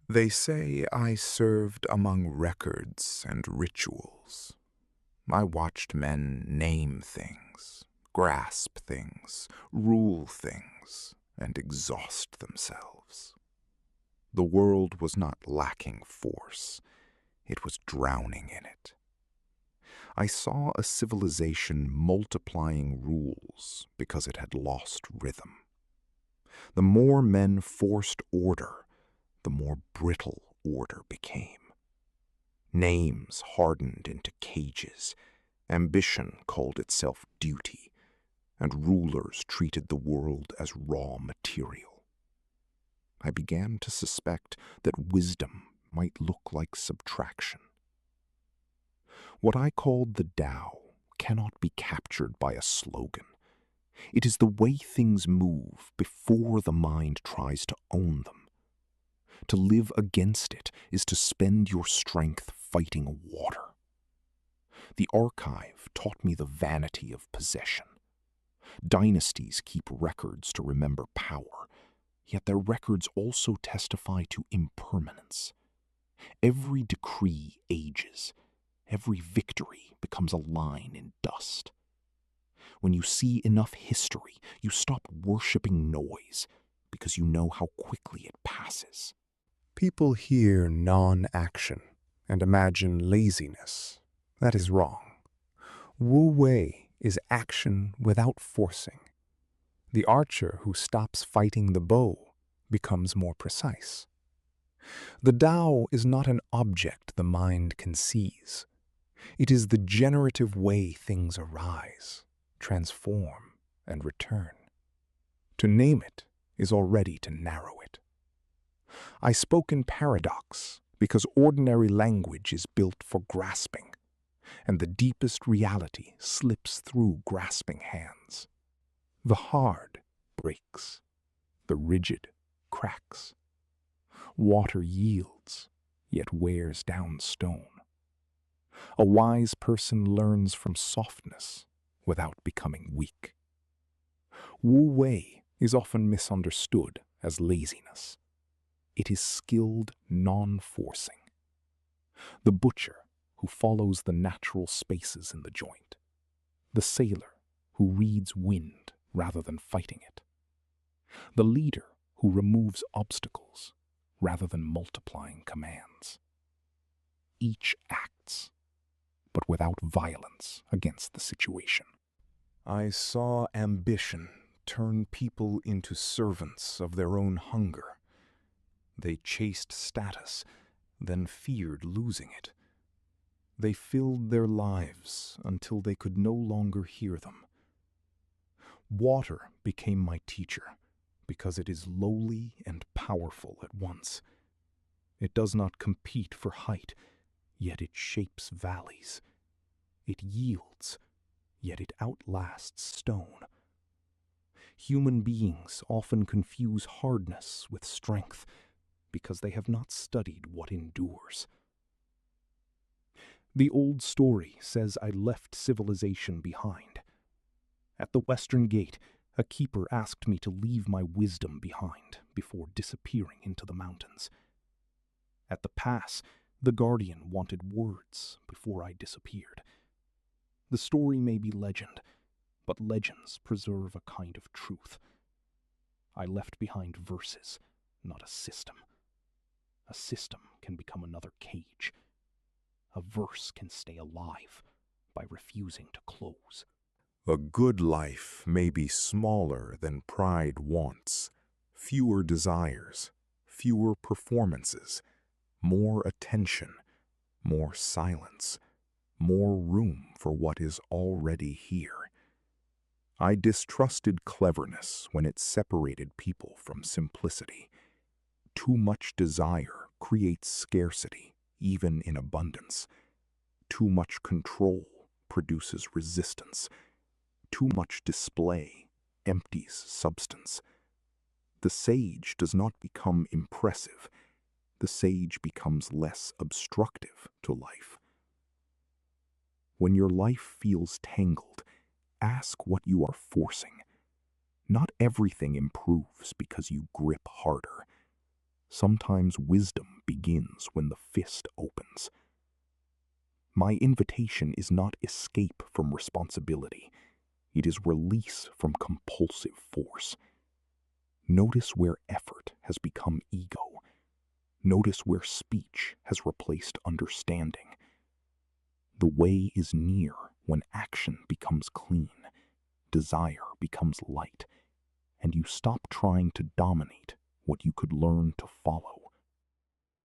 They say I served among records and rituals. I watched men name things, grasp things, rule things, and exhaust themselves. The world was not lacking force, it was drowning in it. I saw a civilization multiplying rules because it had lost rhythm. The more men forced order, the more brittle order became. Names hardened into cages, ambition called itself duty, and rulers treated the world as raw material. I began to suspect that wisdom might look like subtraction. What I called the Tao cannot be captured by a slogan. It is the way things move before the mind tries to own them. To live against it is to spend your strength fighting water. The archive taught me the vanity of possession. Dynasties keep records to remember power, yet their records also testify to impermanence. Every decree ages. Every victory becomes a line in dust. When you see enough history, you stop worshiping noise because you know how quickly it passes. People hear non-action and imagine laziness. That is wrong. Wu Wei is action without forcing. The archer who stops fighting the bow becomes more precise. The Tao is not an object the mind can seize. It is the generative way things arise, transform, and return. To name it is already to narrow it. I spoke in paradox because ordinary language is built for grasping, and the deepest reality slips through grasping hands. The hard breaks, the rigid cracks. Water yields, yet wears down stone. A wise person learns from softness without becoming weak. Wu Wei is often misunderstood as laziness. It is skilled non-forcing. The butcher who follows the natural spaces in the joint. The sailor who reads wind rather than fighting it. The leader who removes obstacles rather than multiplying commands. Each acts, but without violence against the situation. I saw ambition turn people into servants of their own hunger. They chased status, then feared losing it. They filled their lives until they could no longer hear them. Water became my teacher because it is lowly and powerful at once. It does not compete for height, yet it shapes valleys. It yields, yet it outlasts stone. Human beings often confuse hardness with strength because they have not studied what endures. The old story says I left civilization behind. At the western gate, a keeper asked me to leave my wisdom behind before disappearing into the mountains. At the pass, the guardian wanted words before I disappeared. The story may be legend, but legends preserve a kind of truth. I left behind verses, not a system. A system can become another cage. A verse can stay alive by refusing to close. A good life may be smaller than pride wants, fewer desires, fewer performances, more attention, more silence, more room for what is already here. I distrusted cleverness when it separated people from simplicity. Too much desire creates scarcity, even in abundance. Too much control produces resistance. Too much display empties substance. The sage does not become impressive. The sage becomes less obstructive to life. When your life feels tangled, ask what you are forcing. Not everything improves because you grip harder. Sometimes wisdom begins when the fist opens. My invitation is not escape from responsibility. It is release from compulsive force. Notice where effort has become ego. Notice where speech has replaced understanding. The way is near when action becomes clean, desire becomes light, and you stop trying to dominate what you could learn to follow.